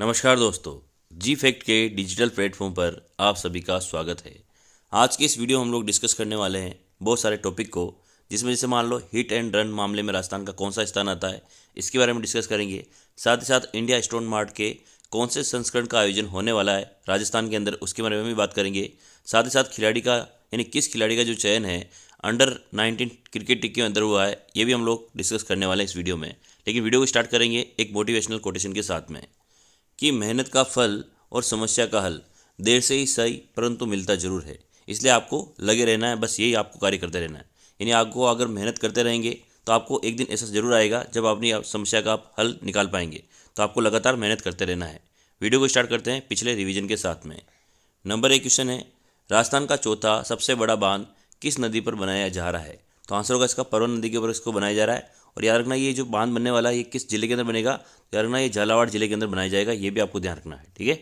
नमस्कार दोस्तों, जी फैक्ट के डिजिटल प्लेटफॉर्म पर आप सभी का स्वागत है। आज की इस वीडियो हम लोग डिस्कस करने वाले हैं बहुत सारे टॉपिक को, जिसमें जैसे मान लो हिट एंड रन मामले में राजस्थान का कौन सा स्थान आता है, इसके बारे में डिस्कस करेंगे। साथ ही साथ इंडिया स्टोन मार्ट के कौन से संस्करण का आयोजन होने वाला है राजस्थान के अंदर, उसके बारे में भी बात करेंगे। साथ ही साथ खिलाड़ी का यानी किस खिलाड़ी का जो चयन है अंडर-19 क्रिकेट टीम के अंदर हुआ है, ये भी हम लोग डिस्कस करने वाले हैं इस वीडियो में। लेकिन वीडियो को स्टार्ट करेंगे एक मोटिवेशनल कोटेशन के साथ में कि मेहनत का फल और समस्या का हल देर से ही सही परंतु मिलता जरूर है। इसलिए आपको लगे रहना है, बस यही आपको कार्य करते रहना है। यानी आपको अगर मेहनत करते रहेंगे तो आपको एक दिन ऐसा जरूर आएगा जब अपनी समस्या का आप हल निकाल पाएंगे। तो आपको लगातार मेहनत करते रहना है। वीडियो को स्टार्ट करते हैं पिछले रिवीजन के साथ में। नंबर 1 क्वेश्चन है, राजस्थान का चौथा सबसे बड़ा बांध किस नदी पर बनाया जा रहा है? तो आंसर होगा इसका परवन नदी के ऊपर इसको बनाया जा रहा है। और याद रखना ये जो बांध बनने वाला है ये किस जिले के अंदर बनेगा? याद रखना ये झालावाड़ जिले के अंदर बनाया जाएगा, ये भी आपको ध्यान रखना है। ठीक है,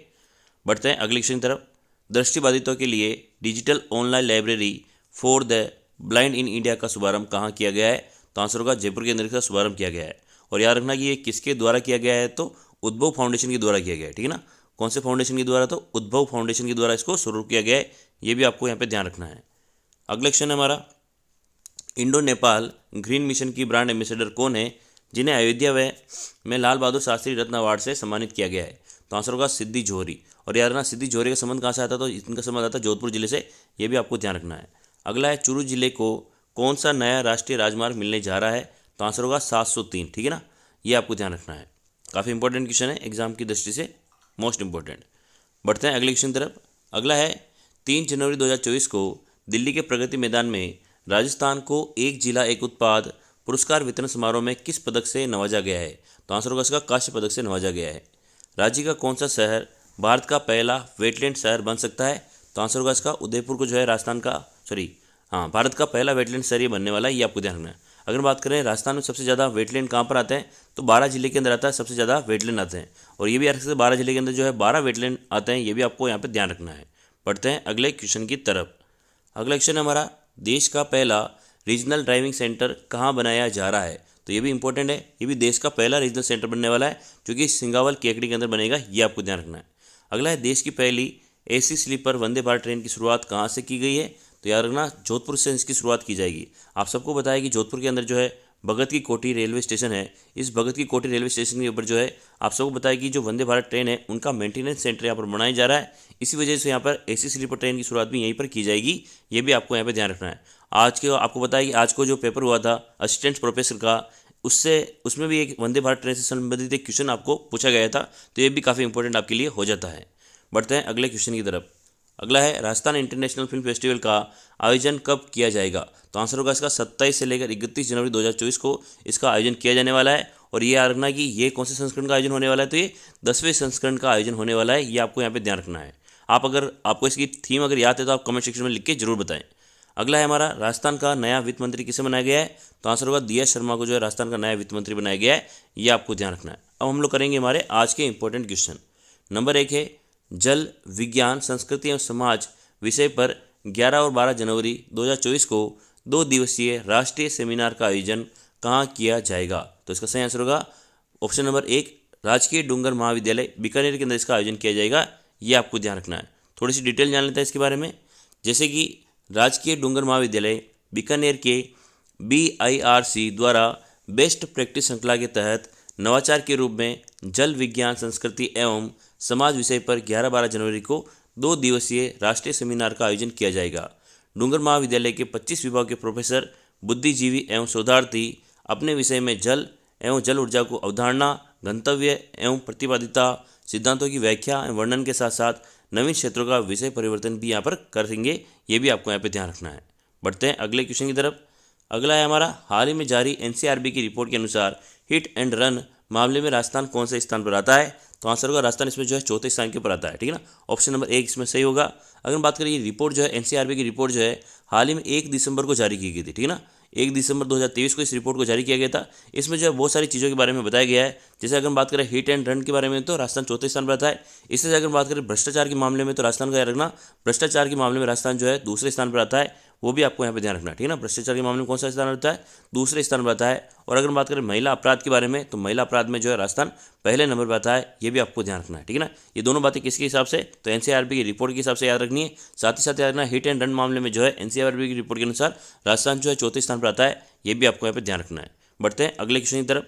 बढ़ते हैं अगले क्वेश्चन की तरफ। दृष्टिबाधितों के लिए digital online library for the blind in India का शुभारंभ कहाँ किया गया है? तो आंसर होगा जयपुर के अंदर इसका शुभारंभ किया गया है। और याद रखना कि ये किसके द्वारा किया गया है? तो उद्भव फाउंडेशन के द्वारा किया गया है। ठीक है ना, कौन से फाउंडेशन के द्वारा? तो उद्भव फाउंडेशन के द्वारा इसको शुरू किया गया है, ये भी आपको यहाँ पे ध्यान रखना है। अगला क्वेश्चन है हमारा, इंडो नेपाल ग्रीन मिशन की ब्रांड एम्बेसडर कौन है जिन्हें अयोध्या में लाल बहादुर शास्त्री रत्न अवार्ड से सम्मानित किया गया है? तो आंसर होगा सिद्धि जोहरी। और यार ना सिद्धि जोहरी का संबंध कहाँ से आता है? तो इनका संबंध आता है जोधपुर जिले से, ये भी आपको ध्यान रखना है। अगला है, चूरू जिले को कौन सा नया राष्ट्रीय राजमार्ग मिलने जा रहा है? तो आंसर होगा 703। ठीक है ना, ये आपको ध्यान रखना है। काफ़ी इंपॉर्टेंट क्वेश्चन है, एग्जाम की दृष्टि से मोस्ट इंपॉर्टेंट। बढ़ते हैं अगले क्वेश्चन की तरफ। अगला है, 3 जनवरी 2024 को दिल्ली के प्रगति मैदान में राजस्थान को एक जिला एक उत्पाद पुरस्कार वितरण समारोह में किस पदक से नवाजा गया है? तो आंसर होगा इसका कांस्य पदक से नवाजा गया है। राज्य का कौन सा शहर भारत का पहला वेटलैंड शहर बन सकता है? तो आंसर होगा इसका उदयपुर को जो है राजस्थान का भारत का पहला वेटलैंड शहर ये बनने वाला है, ये आपको ध्यान रखना है। अगर बात करें राजस्थान में सबसे ज़्यादा वेटलैंड कहाँ पर आते हैं, तो 12 जिले के अंदर आता है, सबसे ज़्यादा वेटलैंड आते हैं। और ये भी याद रखते 12 जिले के अंदर जो है 12 वेटलैंड आते हैं, ये भी आपको यहाँ पर ध्यान रखना है। बढ़ते हैं अगले क्वेश्चन की तरफ। अगला क्वेश्चन हमारा, देश का पहला रीजनल ड्राइविंग सेंटर कहाँ बनाया जा रहा है? तो ये भी इंपॉर्टेंट है, ये भी देश का पहला रीजनल सेंटर बनने वाला है जो कि सिंगावल केकड़ी के अंदर बनेगा, ये आपको ध्यान रखना है। अगला है, देश की पहली AC sleeper Vande Bharat train की शुरुआत कहाँ से की गई है? तो याद रखना जोधपुर से इसकी शुरुआत की जाएगी। आप सबको बताया कि जोधपुर के अंदर जो है भगत की कोठी रेलवे स्टेशन है। इस भगत की कोठी रेलवे स्टेशन के ऊपर जो है आप सबको बताया कि जो वंदे भारत ट्रेन है उनका मेंटेनेंस सेंटर यहाँ पर बनाया जा रहा है। इसी वजह से यहाँ पर एसी स्लीपर ट्रेन की शुरुआत भी यहीं पर की जाएगी, ये भी आपको यहाँ पर ध्यान रखना है। आज के आपको बताया कि आज को जो पेपर हुआ था असिस्टेंट प्रोफेसर का, उसमें भी एक वंदे भारत ट्रेन से संबंधित एक क्वेश्चन आपको पूछा गया था, तो ये भी काफ़ी इंपॉर्टेंट आपके लिए हो जाता है। बढ़ते हैं अगले क्वेश्चन की तरफ। अगला है, राजस्थान इंटरनेशनल फिल्म फेस्टिवल का आयोजन कब किया जाएगा? तो आंसर होगा इसका 27 से लेकर 31 जनवरी 2024 को इसका आयोजन किया जाने वाला है। और ये याद रखना कि ये कौन से संस्करण का आयोजन होने वाला है? तो ये 10वें संस्करण का आयोजन होने वाला है, ये आपको यहाँ पे ध्यान रखना है। आपको इसकी थीम अगर याद है तो आप कमेंट सेक्शन में लिख के जरूर बताएं। अगला है हमारा, राजस्थान का नया वित्त मंत्री किसे बनाया गया है? तो आंसर होगा दिया शर्मा को जो है राजस्थान का नया वित्त मंत्री बनाया गया है, ये आपको ध्यान रखना है। अब हम लोग करेंगे हमारे आज के इंपॉर्टेंट क्वेश्चन। नंबर 1 है, जल विज्ञान संस्कृति एवं समाज विषय पर 11 और 12 जनवरी 2024 को 2 दिवसीय राष्ट्रीय सेमिनार का आयोजन कहाँ किया जाएगा? तो इसका सही आंसर होगा ऑप्शन नंबर 1, राजकीय डूंगर महाविद्यालय बीकानेर के अंदर इसका आयोजन किया जाएगा, ये आपको ध्यान रखना है। थोड़ी सी डिटेल जान लेते हैं इसके बारे में। जैसे कि राजकीय डूंगर महाविद्यालय बीकानेर के BIRC द्वारा बेस्ट प्रैक्टिस श्रृंखला के तहत नवाचार के रूप में जल विज्ञान संस्कृति एवं समाज विषय पर 11-12 जनवरी को 2 दिवसीय राष्ट्रीय सेमिनार का आयोजन किया जाएगा। डूंगर महाविद्यालय के 25 विभाग के प्रोफेसर, बुद्धिजीवी एवं शोधार्थी अपने विषय में जल एवं जल ऊर्जा को अवधारणा, गंतव्य एवं प्रतिपादिता, सिद्धांतों की व्याख्या एवं वर्णन के साथ साथ नवीन क्षेत्रों का विषय परिवर्तन भी यहाँ पर करेंगे, ये भी आपको यहाँ पे ध्यान रखना है। बढ़ते हैं अगले क्वेश्चन की तरफ। अगला है हमारा, हाल ही में जारी NCRB की रिपोर्ट के अनुसार हिट एंड रन मामले में राजस्थान कौन से स्थान पर आता है? तो आंसर होगा राजस्थान इसमें जो है 4थे स्थान के ऊपर आता है। ठीक है ना, ऑप्शन नंबर 1 इसमें सही होगा। अगर बात करें ये रिपोर्ट जो है NCRB की रिपोर्ट जो है हाल ही में 1 दिसंबर को जारी की गई थी। ठीक है ना, 1 दिसंबर 2023 को इस रिपोर्ट को जारी किया गया था। इसमें जो है बहुत सारी चीज़ों के बारे में बताया गया है। जैसे अगर हम बात करें हिट एंड रन के बारे में तो राजस्थान 4थे स्थान पर आता है। इससे अगर बात करें भ्रष्टाचार के मामले में तो राजस्थान का रखना, भ्रष्टाचार के मामले में राजस्थान जो है 2रे स्थान पर आता है। वो भी आपको यहाँ पे ध्यान रखना है, ठीक है ना। भ्रष्टाचार के मामले में कौन सा स्थान रहता है, दूसरे स्थान पर आता है। और अगर हम बात करें महिला अपराध के बारे में, तो महिला अपराध में जो है राजस्थान पहले नंबर पर आता है, ये भी आपको ध्यान रखना है, ठीक है ना। ये दोनों बातें किसके हिसाब से, तो एनसीआरबी की रिपोर्ट के हिसाब से याद रखनी है। साथ ही साथ याद रखना हिट एंड रन मामले में जो है एनसीआरबी की रिपोर्ट के अनुसार राजस्थान जो है चौथे स्थान पर आता है, ये भी आपको यहाँ पर ध्यान रखना है। बढ़ते हैं अगले क्वेश्चन की तरफ।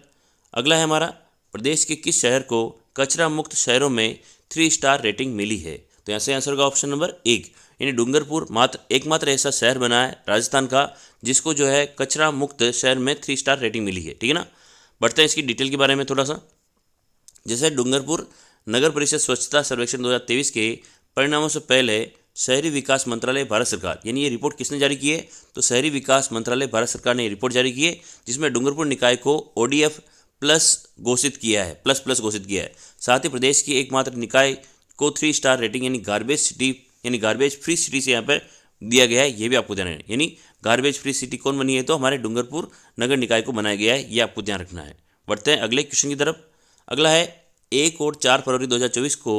अगला है हमारा, प्रदेश के किस शहर को कचरा मुक्त शहरों में 3 स्टार रेटिंग मिली है, तो यहाँ से आंसर होगा ऑप्शन नंबर 1, यानी डूंगरपुर एकमात्र ऐसा शहर बना है राजस्थान का जिसको जो है कचरा मुक्त शहर में 3 स्टार रेटिंग मिली है, ठीक है ना। बढ़ते हैं इसकी डिटेल के बारे में थोड़ा सा। जैसे डूंगरपुर नगर परिषद स्वच्छता सर्वेक्षण 2023 के परिणामों से पहले शहरी विकास मंत्रालय भारत सरकार, यानी ये रिपोर्ट किसने जारी की है, तो शहरी विकास मंत्रालय भारत सरकार ने रिपोर्ट जारी की है, जिसमें डूंगरपुर निकाय को ODF प्लस घोषित किया है, प्लस घोषित किया है। साथ ही प्रदेश की एकमात्र निकाय को 3 स्टार रेटिंग यानी गार्बेज फ्री सिटी से यहाँ पर दिया गया है, ये भी आपको ध्यान रखना है। यानी गार्बेज फ्री सिटी कौन बनी है, तो हमारे डूंगरपुर नगर निकाय को बनाया गया है, ये आपको ध्यान रखना है। बढ़ते हैं अगले क्वेश्चन की तरफ। अगला है 1 और 4 फरवरी 2024 को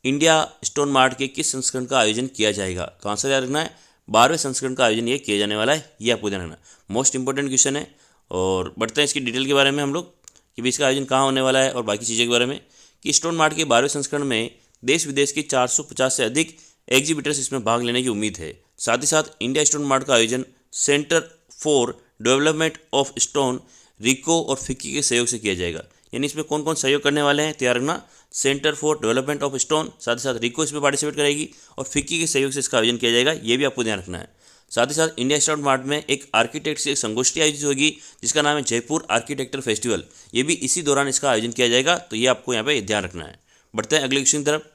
इंडिया स्टोन मार्ट के किस संस्करण का आयोजन किया जाएगा, तो आंसर याद रखना है 12वें संस्करण का आयोजन ये किया जाने वाला है, ये आपको ध्यान रखना है। मोस्ट इंपॉर्टेंट क्वेश्चन है। और बढ़ते हैं इसकी डिटेल के बारे में हम लोग कि भी इसका आयोजन कहाँ होने वाला है और बाकी चीज़ों के बारे में। कि स्टोन मार्ट के 12वें संस्करण में देश विदेश के 450 से अधिक एग्जीबिटर्स इसमें भाग लेने की उम्मीद है। साथ ही साथ इंडिया स्टोन मार्ट का आयोजन Centre for Development of Stone, RIICO और फिक्की के सहयोग से किया जाएगा। यानी इसमें कौन कौन सहयोग करने वाले हैं, तैयार रखना, centre for Development of stone, साथ ही साथ रिको इसमें पार्टिसिपेट करेगी और फिक्की के सहयोग से इसका आयोजन किया जाएगा, ये भी आपको ध्यान रखना है। साथ ही साथ इंडिया स्टोन मार्ट में एक आर्किटेक्ट की एक संगोष्ठी आयोजित होगी जिसका नाम है जयपुर आर्किटेक्चर फेस्टिवल, ये भी इसी दौरान इसका आयोजन किया जाएगा, तो ये आपको यहाँ पे ध्यान रखना है। बढ़ते हैं अगले क्वेश्चन की तरफ।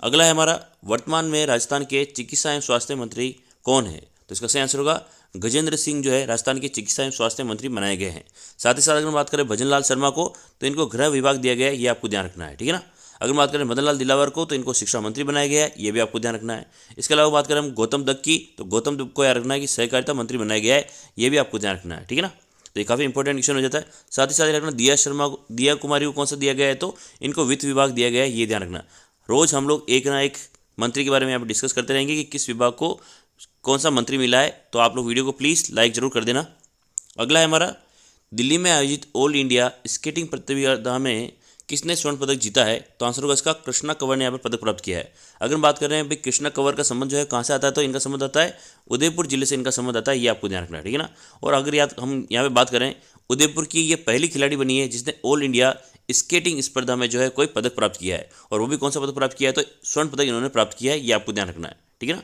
अगला है हमारा, वर्तमान में राजस्थान के चिकित्सा एवं स्वास्थ्य मंत्री कौन है, तो इसका सही आंसर होगा गजेंद्र सिंह जो है राजस्थान के चिकित्सा एवं स्वास्थ्य मंत्री बनाए गए हैं। साथ ही साथ अगर बात करें भजन लाल शर्मा को, तो इनको गृह विभाग दिया गया है, ये आपको ध्यान रखना है, ठीक है ना। अगर बात करें मदन लाल दिलावर को, तो इनको शिक्षा मंत्री बनाया गया है, ये भी आपको ध्यान रखना है। इसके अलावा बात करें हम गौतम दत्त की, तो गौतम दत्त को याद रखना है कि सहकारिता मंत्री बनाया गया है, ये भी आपको ध्यान रखना है, ठीक है ना। तो ये काफ़ी इंपॉर्टेंट क्वेश्चन हो जाता है। साथ ही साथ रखना दिया कुमारी को कौन सा दिया गया है, तो इनको वित्त विभाग दिया गया है, ये ध्यान रखना। रोज़ हम लोग एक ना एक मंत्री के बारे में यहाँ पर डिस्कस करते रहेंगे कि किस विभाग को कौन सा मंत्री मिला है, तो आप लोग वीडियो को प्लीज़ लाइक जरूर कर देना। अगला है हमारा, दिल्ली में आयोजित ऑल इंडिया स्केटिंग प्रतियोगिता में किसने स्वर्ण पदक जीता है, तो आंसर होगा इसका कृष्णा कंवर ने यहाँ पर पदक प्राप्त किया है। अगर हम बात कर रहे हैं भाई कृष्णा कंवर का संबंध जो है कहाँ से आता है, तो इनका संबंध आता है उदयपुर जिले से, इनका संबंध आता है, ये आपको ध्यान रखना है, ठीक है ना। और अगर हम यहाँ पे बात करें, उदयपुर की ये पहली खिलाड़ी बनी है जिसने ऑल इंडिया स्केटिंग स्पर्धा में जो है कोई पदक प्राप्त किया है, और वो भी कौन सा पदक प्राप्त किया है, तो स्वर्ण पदक इन्होंने प्राप्त किया है, ये आपको ध्यान रखना है, ठीक है ना।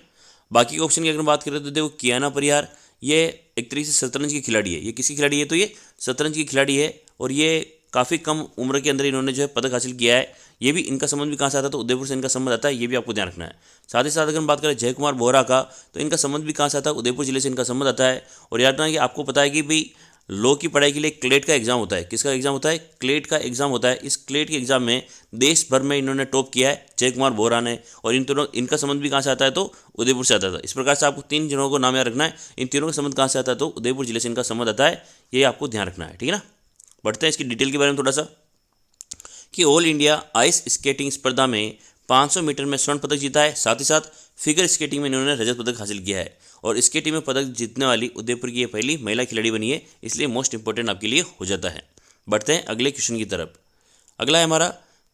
बाकी ऑप्शन की अगर बात करें तो देखो कियाना परिहार, ये एक तरीके से शतरंज की खिलाड़ी है। ये किसकी खिलाड़ी है, तो ये शतरंज की खिलाड़ी है, और ये काफ़ी कम उम्र के अंदर इन्होंने जो है पदक हासिल किया है। ये भी इनका संबंध भी कहाँ से आता है, तो उदयपुर से इनका संबंध आता है, ये भी आपको ध्यान रखना है। साथ ही साथ अगर हम बात करें जय कुमार बोहरा का, तो इनका संबंध भी कहाँ से आता है, उदयपुर जिले से इनका संबंध आता है। और याद रखना कि आपको पता है कि भाई लॉ की पढ़ाई के लिए क्लेट का एग्जाम होता है। किसका एग्जाम होता है, क्लेट का एग्जाम होता है। इस क्लेट के एग्जाम में देश भर में इन्होंने टॉप किया है जय कुमार बोहरा ने, और इनका संबंध भी कहाँ से आता है, तो उदयपुर से आता था। इस प्रकार से आपको 3 जनों को नाम याद रखना है, इन तीनों का संबंध कहाँ से आता है, तो उदयपुर जिले से इनका संबंध आता है, ये आपको ध्यान रखना है, ठीक है ना। बढ़ते हैं इसकी डिटेल के बारे में थोड़ा सा, कि ऑल इंडिया आइस स्केटिंग स्पर्धा में 500 मीटर में स्वर्ण पदक जीता है। साथ ही साथ फिगर स्केटिंग में इन्होंने रजत पदक हासिल किया है, और स्केटिंग में पदक जीतने वाली उदयपुर की ये पहली महिला खिलाड़ी बनी है, इसलिए मोस्ट इंपॉर्टेंट आपके लिए हो जाता है। बढ़ते हैं अगले क्वेश्चन की तरफ। अगला है हमारा,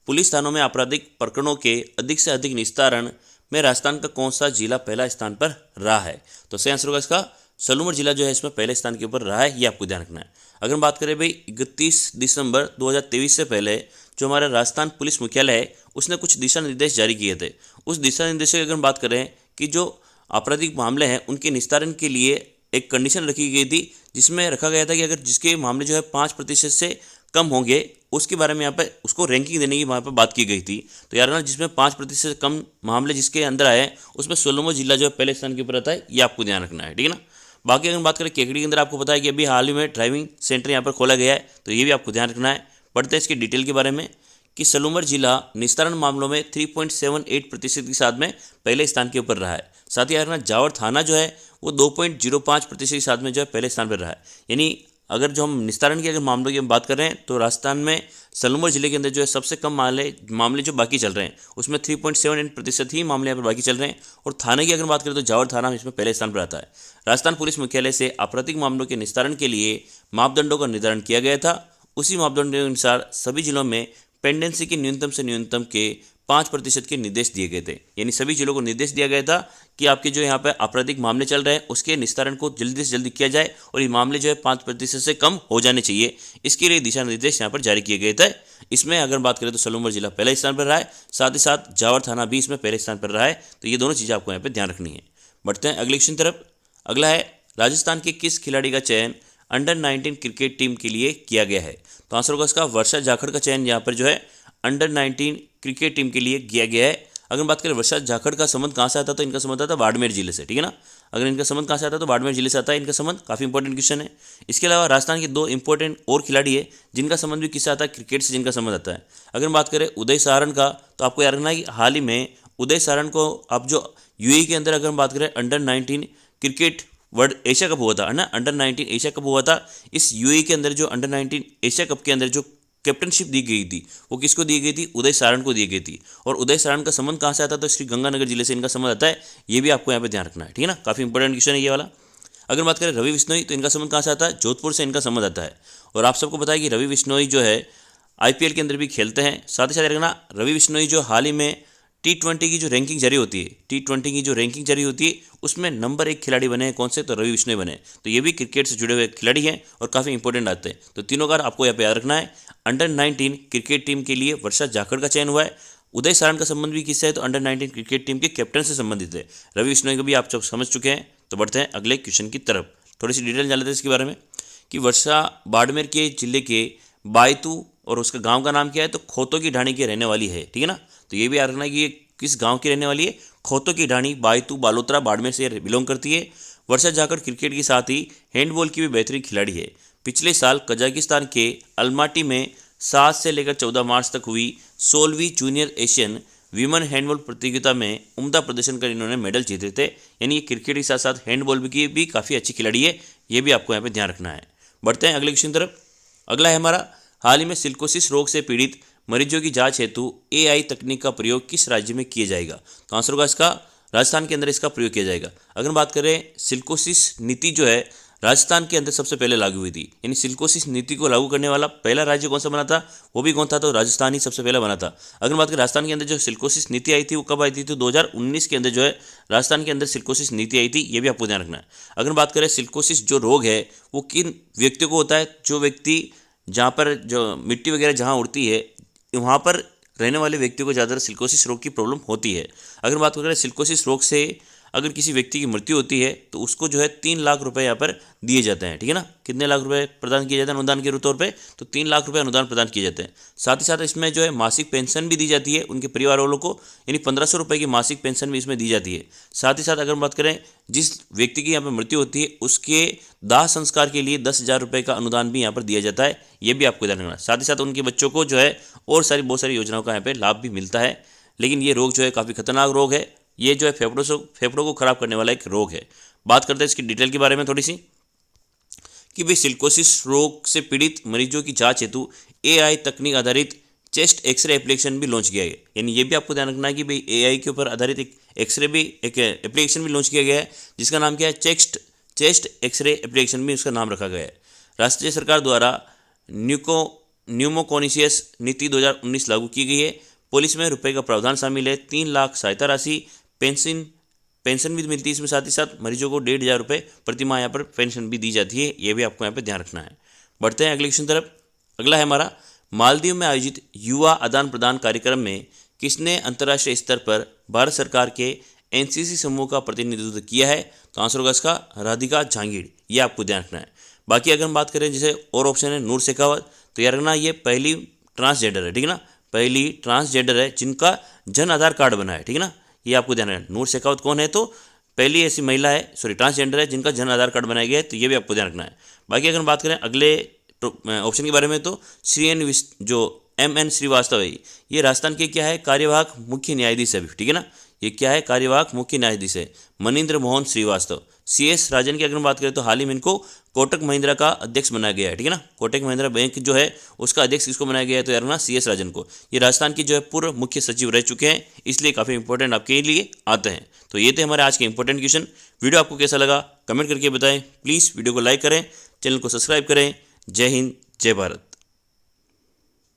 पुलिस थानों में आपराधिक प्रकरणों के अधिक से अधिक निस्तारण में राजस्थान का कौन सा जिला पहला स्थान पर रहा है, तो सही आंसर होगा इसका सलूमर जिला जो है इसमें पहले स्थान के ऊपर रहा है, ये आपको ध्यान रखना है। अगर हम बात करें भाई 31 दिसंबर 2023 से पहले जो हमारा राजस्थान पुलिस मुख्यालय है उसने कुछ दिशा निर्देश जारी किए थे। उस दिशा निर्देशों की अगर हम बात करें कि जो आपराधिक मामले हैं उनके निस्तारण के लिए एक कंडीशन रखी गई थी, जिसमें रखा गया था कि अगर जिसके मामले जो है 5% से कम होंगे उसके बारे में यहाँ पे उसको रैंकिंग देने की वहाँ पे बात की गई थी। तो यार ना जिसमें 5% से कम मामले जिसके अंदर आए उसमें सोलमो जिला जो है पहले स्थान के ऊपर आता है, ये आपको ध्यान रखना है, ठीक है ना। बाकी अगर बात करें केकड़ी के अंदर आपको पता है कि अभी हाल ही में ड्राइविंग सेंटर यहाँ पर खोला गया है, तो ये भी आपको ध्यान रखना है। बढ़ते हैं इसकी डिटेल के बारे में कि सलूमर जिला निस्तारण मामलों में 3.78% के साथ में पहले स्थान के ऊपर रहा है। साथ ही यार ना जावर थाना जो है वो 2.05% के साथ में जो है पहले स्थान पर रहा है। यानी अगर जो हम निस्तारण की अगर मामलों की बात कर रहे हैं तो राजस्थान में सलूमर जिले के अंदर जो है सबसे कम मामले जो बाकी चल रहे हैं उसमें 3.78% ही मामले यहाँ पर बाकी चल रहे हैं। और थाने की अगर बात करें तो जावर थाना इसमें पहले स्थान पर आता है। राजस्थान पुलिस मुख्यालय से आपराधिक मामलों के निस्तारण के लिए मापदंडों का निर्धारण किया गया था। उसी मापदंडों के अनुसार सभी जिलों में पेंडेंसी की न्यूनतम से न्यूनतम के 5% के निर्देश दिए गए थे। यानी सभी जिलों को निर्देश दिया गया था कि आपके जो यहाँ पे आपराधिक मामले चल रहे हैं उसके निस्तारण को जल्दी से जल्दी किया जाए और ये मामले जो है 5% से कम हो जाने चाहिए। इसके लिए दिशा निर्देश यहाँ पर जारी किए गए थे। इसमें अगर बात करें तो सलूमर जिला पहले स्थान पर रहा है, साथ ही साथ जावर थाना भी इसमें पहले स्थान पर रहा है। तो ये दोनों चीज़ें आपको यहाँ पर ध्यान रखनी है। बढ़ते हैं अगले क्वेश्चन तरफ। अगला है राजस्थान के किस खिलाड़ी का चयन अंडर 19 क्रिकेट टीम के लिए किया गया है? तो आंसर होगा इसका वर्षा जाखड़ का चयन यहाँ पर जो है अंडर 19 क्रिकेट टीम के लिए किया गया है। अगर बात करें वर्षा जाखड़ का संबंध कहाँ से आता है तो इनका संबंध आता है बाड़मेर जिले से, ठीक है ना। अगर इनका संबंध कहाँ से आता है तो बाड़मेर जिले से आता है इनका संबंध। काफ़ी इंपॉर्टेंट क्वेश्चन है। इसके अलावा राजस्थान के 2 इंपॉर्टेंट और खिलाड़ी है जिनका संबंध भी किससे आता है? क्रिकेट से जिनका संबंध आता है। अगर बात करें उदय सारण का तो आपको याद रखना है कि हाल ही में उदय सारण को आप जो यूएई के अंदर अगर हम बात करें under 19 cricket world Asia cup हुआ था है ना, अंडर 19 एशिया कप हुआ था। इस यूएई के अंदर जो अंडर 19 एशिया कप के अंदर जो कैप्टनशिप दी गई थी वो किसको दी गई थी? उदय सारण को दी गई थी। और उदय सारण का संबंध कहाँ से आता है तो श्री गंगानगर जिले से इनका संबंध आता है। ये भी आपको यहाँ पे ध्यान रखना है, ठीक है ना। काफ़ी इंपॉर्टेंट क्वेश्चन है ये वाला। अगर बात करें रवि बिश्नोई तो इनका संबंध कहाँ से आता है? जोधपुर से इनका संबंध आता है। और आप सबको पता है कि रवि बिश्नोई जो है आईपीएल के अंदर भी खेलते हैं। साथ ही साथ रखना रवि बिश्नोई जो हाल ही में T20 की जो रैंकिंग जारी होती है, T20 की जो रैंकिंग जारी होती है उसमें नंबर 1 खिलाड़ी बने हैं। कौन से? तो रवि बिश्नोई बने। तो ये भी क्रिकेट से जुड़े हुए खिलाड़ी हैं और काफ़ी इंपॉर्टेंट आते हैं। तो तीनों का आपको यहाँ पे याद रखना है। अंडर 19 क्रिकेट टीम के लिए वर्षा जाखड़ का चयन हुआ है। उदय सारण का संबंध भी किससे है? तो अंडर 19 क्रिकेट टीम के कैप्टन से संबंधित है। रवि बिश्नोई को भी आप सब समझ चुके हैं। तो बढ़ते हैं अगले क्वेश्चन की तरफ। थोड़ी सी डिटेल जान लेते हैं इसके बारे में कि वर्षा बाड़मेर के जिले के बायतू और उसका गाँव का नाम क्या है? तो खोतों की ढाणी की रहने वाली है, ठीक है ना। तो ये भी याद रखना है कि ये किस गांव की रहने वाली है? खोतों की ढाणी, बायतू, बालोतरा, बाड़मेर से बिलोंग करती है। वर्षा जाखड़ क्रिकेट के साथ ही हैंडबॉल की भी बेहतरीन खिलाड़ी है। पिछले साल कजाकिस्तान के अलमाटी में 7 से लेकर 14 मार्च तक हुई 16वीं जूनियर एशियन वीमेन हैंडबॉल प्रतियोगिता में उम्दा प्रदर्शन कर इन्होंने मेडल जीते थे। यानी ये क्रिकेट के साथ साथ हैंडबॉल की भी काफ़ी अच्छी खिलाड़ी है। ये भी आपको यहाँ पे ध्यान रखना है। बढ़ते हैं अगले क्वेश्चन तरफ। अगला है हमारा हाल ही में सिलिकोसिस रोग से पीड़ित मरीजों की जांच हेतु AI तकनीक का प्रयोग किस राज्य में किया जाएगा? तो आंसर होगा इसका राजस्थान के अंदर इसका प्रयोग किया जाएगा। अगर बात करें सिलिकोसिस नीति जो है राजस्थान के अंदर सबसे पहले लागू हुई थी। यानी सिलिकोसिस नीति को लागू करने वाला पहला राज्य कौन सा बना था? वो भी कौन था? तो राजस्थान ही सबसे पहले बना था। अगर बात करें राजस्थान के अंदर जो सिलिकोसिस नीति आई थी वो कब आई थी? तो 2019 के अंदर जो है राजस्थान के अंदर सिलिकोसिस नीति आई थी। ये भी आपको ध्यान रखना है। अगर बात करें सिलिकोसिस जो रोग है वो किन व्यक्तियों को होता है? जो व्यक्ति जहाँ पर जो मिट्टी वगैरह जहाँ उड़ती है वहाँ पर रहने वाले व्यक्तियों को ज़्यादातर सिलिकोसिस रोग की प्रॉब्लम होती है। अगर बात करें सिलिकोसिस रोग से अगर किसी व्यक्ति की मृत्यु होती है तो उसको जो है 3 लाख रुपए यहाँ पर दिए जाते हैं, ठीक है ना। कितने लाख रुपए प्रदान किए जाते हैं अनुदान के तौर पे? तो 3 लाख रुपए अनुदान प्रदान किए जाते हैं। साथ ही साथ इसमें जो है मासिक पेंशन भी दी जाती है उनके परिवार वालों को। यानी 1500 रुपये की मासिक पेंशन भी इसमें दी जाती है। साथ ही साथ अगर बात करें जिस व्यक्ति की यहाँ पर मृत्यु होती है उसके दाह संस्कार के लिए 10,000 रुपये का अनुदान भी यहाँ पर दिया जाता है। ये भी आपको ध्यान रखना है। साथ ही साथ उनके बच्चों को जो है और बहुत सारी योजनाओं का यहाँ पे लाभ भी मिलता है। लेकिन ये रोग जो है काफ़ी खतरनाक रोग है। ये जो है फेफड़ों को खराब करने वाला एक रोग है। बात करते हैं इसकी डिटेल के बारे में थोड़ी सी कि भाई सिलिकोसिस रोग से पीड़ित मरीजों की जांच हेतु AI तकनीक आधारित चेस्ट एक्सरे एप्लीकेशन भी लॉन्च किया गया। यानी ये भी आपको ध्यान रखना है कि भाई AI के ऊपर आधारित एक एप्लीकेशन भी लॉन्च किया गया है जिसका नाम क्या है? चेस्ट एक्सरे एप्लीकेशन भी उसका नाम रखा गया है। राष्ट्रीय सरकार द्वारा न्यूमोकोनिसियस नीति 2019 लागू की गई है। पुलिस में रुपए का प्रावधान शामिल है। 3 लाख सहायता राशि, पेंशन भी मिलती है इसमें। साथ ही साथ मरीजों को 1,500 रुपये प्रति माह यहाँ पर पेंशन भी दी जाती है। ये भी आपको यहाँ पे ध्यान रखना है। बढ़ते हैं अगले क्वेश्चन तरफ। अगला है हमारा मालदीव में आयोजित युवा आदान प्रदान कार्यक्रम में किसने अंतर्राष्ट्रीय स्तर पर भारत सरकार के NCC समूह का प्रतिनिधित्व किया है? तो आंसर होगा इसका राधिका झांगीड़। ये आपको ध्यान रखना है। बाकी अगर हम बात करें जैसे और ऑप्शन है नूर शेखावत, तो यार रखना ये पहली ट्रांसजेंडर है, ठीक है ना। पहली ट्रांसजेंडर है जिनका जन आधार कार्ड बना है, ठीक है ना। ये आपको ध्यान रखना। नूर शेखावत कौन है? तो पहली ऐसी महिला है, ट्रांसजेंडर है जिनका जन आधार कार्ड बनाया गया है। तो ये भी आपको ध्यान रखना है। बाकी अगर हम बात करें अगले ऑप्शन के बारे में तो जो MN श्रीवास्तव है ये राजस्थान के क्या है? कार्यवाहक मुख्य न्यायाधीश है, ठीक है ना। ये क्या है, कार्यवाहक मुख्य न्यायाधीश है। मनीन्द्र मोहन श्रीवास्तव। CS राजन की अगर हम बात करें तो हाल ही में इनको कोटक महिंद्रा का अध्यक्ष बनाया गया है, ठीक है ना। कोटक महिंद्रा बैंक जो है उसका अध्यक्ष किसको बनाया गया है, तो यार ना CS राजन को। ये राजस्थान की जो है पूर्व मुख्य सचिव रह चुके हैं, इसलिए काफ़ी इंपॉर्टेंट आपके लिए आते हैं। तो ये थे हमारे आज के इंपॉर्टेंट क्वेश्चन। वीडियो आपको कैसा लगा कमेंट करके बताएं। प्लीज़ वीडियो को लाइक करें, चैनल को सब्सक्राइब करें। जय हिंद, जय भारत।